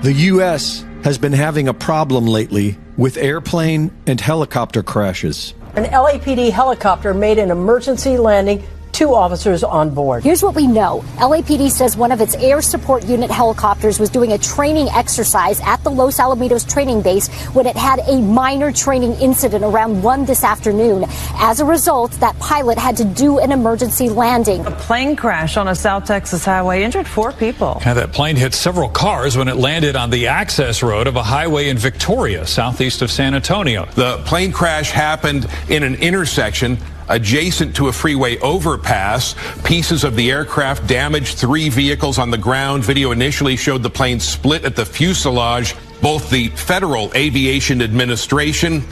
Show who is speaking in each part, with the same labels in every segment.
Speaker 1: The U.S. has been having a problem lately with airplane and helicopter crashes.
Speaker 2: An LAPD helicopter made an emergency landing, 2 officers on board.
Speaker 3: Here's what we know. LAPD says one of its air support unit helicopters was doing a training exercise at the Los Alamitos training base when it had a minor training incident around 1 this afternoon. As a result, that pilot had to do an emergency landing.
Speaker 4: A plane crash on a South Texas highway injured 4 people.
Speaker 5: And that plane hit several cars when it landed on the access road of a highway in Victoria, southeast of San Antonio.
Speaker 6: The plane crash happened in an intersection adjacent to a freeway overpass. Pieces of the aircraft damaged 3 vehicles on the ground. Video initially showed the plane split at the fuselage. Both the Federal Aviation Administration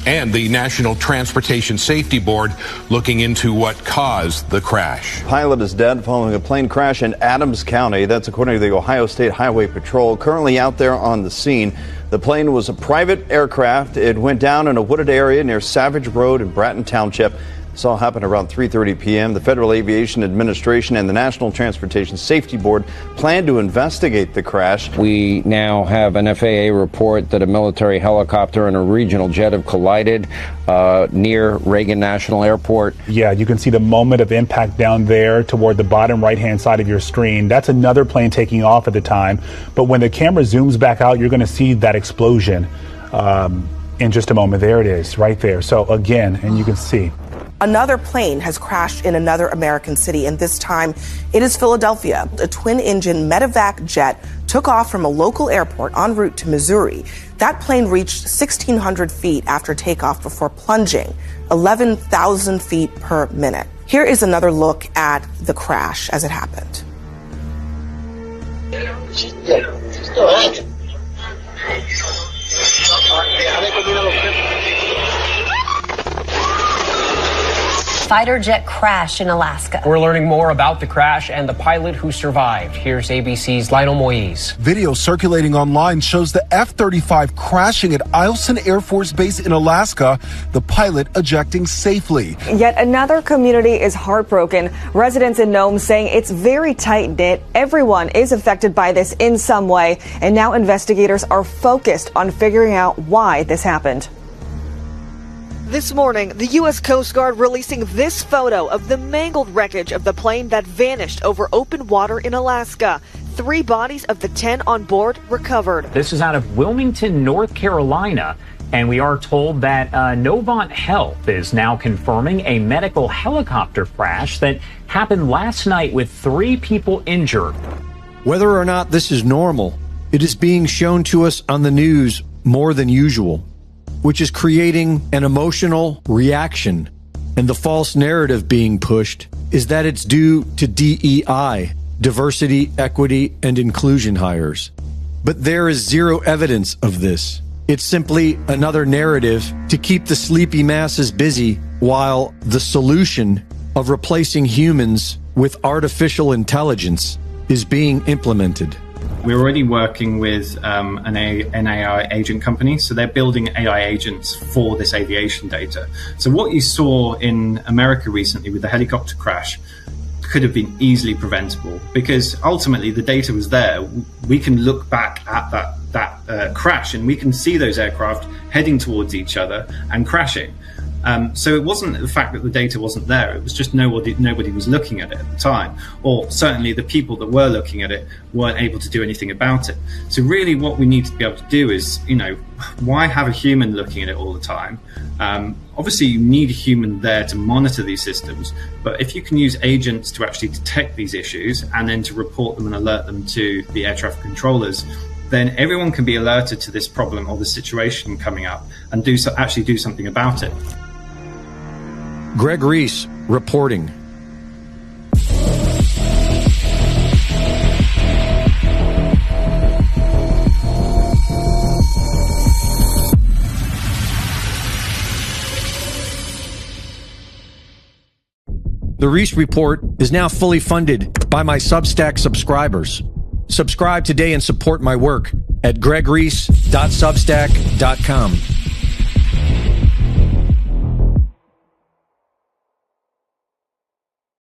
Speaker 6: and the National Transportation Safety Board looking into what caused the crash.
Speaker 7: Pilot is dead following a plane crash in Adams County. That's according to the Ohio State Highway Patrol, currently out there on the scene. The plane was a private aircraft. It went down in a wooded area near Savage Road in Bratton Township. This all happened around 3:30 p.m. The Federal Aviation Administration and the National Transportation Safety Board plan to investigate the crash.
Speaker 8: We now have an FAA report that a military helicopter and a regional jet have collided near Reagan National Airport.
Speaker 9: Yeah, you can see the moment of impact down there toward the bottom right-hand side of your screen. That's another plane taking off at the time. But when the camera zooms back out, you're going to see that explosion in just a moment. There it is, right there. So again, and you can see.
Speaker 10: Another plane has crashed in another American city, and this time it is Philadelphia. A twin-engine medevac jet took off from a local airport en route to Missouri. That plane reached 1,600 feet after takeoff before plunging 11,000 feet per minute. Here is another look at the crash as it happened.
Speaker 11: Fighter jet crash in Alaska.
Speaker 12: We're learning more about the crash and the pilot who survived. Here's ABC's Lionel Moise.
Speaker 13: Video circulating online shows the F-35 crashing at Eielson Air Force Base in Alaska, the pilot ejecting safely.
Speaker 14: Yet another community is heartbroken. Residents in Nome saying it's very tight-knit. Everyone is affected by this in some way, and now investigators are focused on figuring out why this happened.
Speaker 15: This morning, the U.S. Coast Guard releasing this photo of the mangled wreckage of the plane that vanished over open water in Alaska. 3 bodies of the 10 on board recovered.
Speaker 16: This is out of Wilmington, North Carolina, and we are told that Novant Health is now confirming a medical helicopter crash that happened last night with 3 people injured.
Speaker 1: Whether or not this is normal, it is being shown to us on the news more than usual, which is creating an emotional reaction. And the false narrative being pushed is that it's due to DEI, diversity, equity, and inclusion hires. But there is zero evidence of this. It's simply another narrative to keep the sleepy masses busy while the solution of replacing humans with artificial intelligence is being implemented.
Speaker 17: We're already working with an AI agent company, so they're building AI agents for this aviation data. So what you saw in America recently with the helicopter crash could have been easily preventable, because ultimately the data was there. We can look back at that crash and we can see those aircraft heading towards each other and crashing. So it wasn't the fact that the data wasn't there, it was just nobody was looking at it at the time, or certainly the people that were looking at it weren't able to do anything about it. So really what we need to be able to do is, why have a human looking at it all the time? Obviously you need a human there to monitor these systems, but if you can use agents to actually detect these issues and then to report them and alert them to the air traffic controllers, then everyone can be alerted to this problem or the situation coming up and actually do something about it.
Speaker 1: Greg Reese reporting. The Reese Report is now fully funded by my Substack subscribers. Subscribe today and support my work at gregreese.substack.com.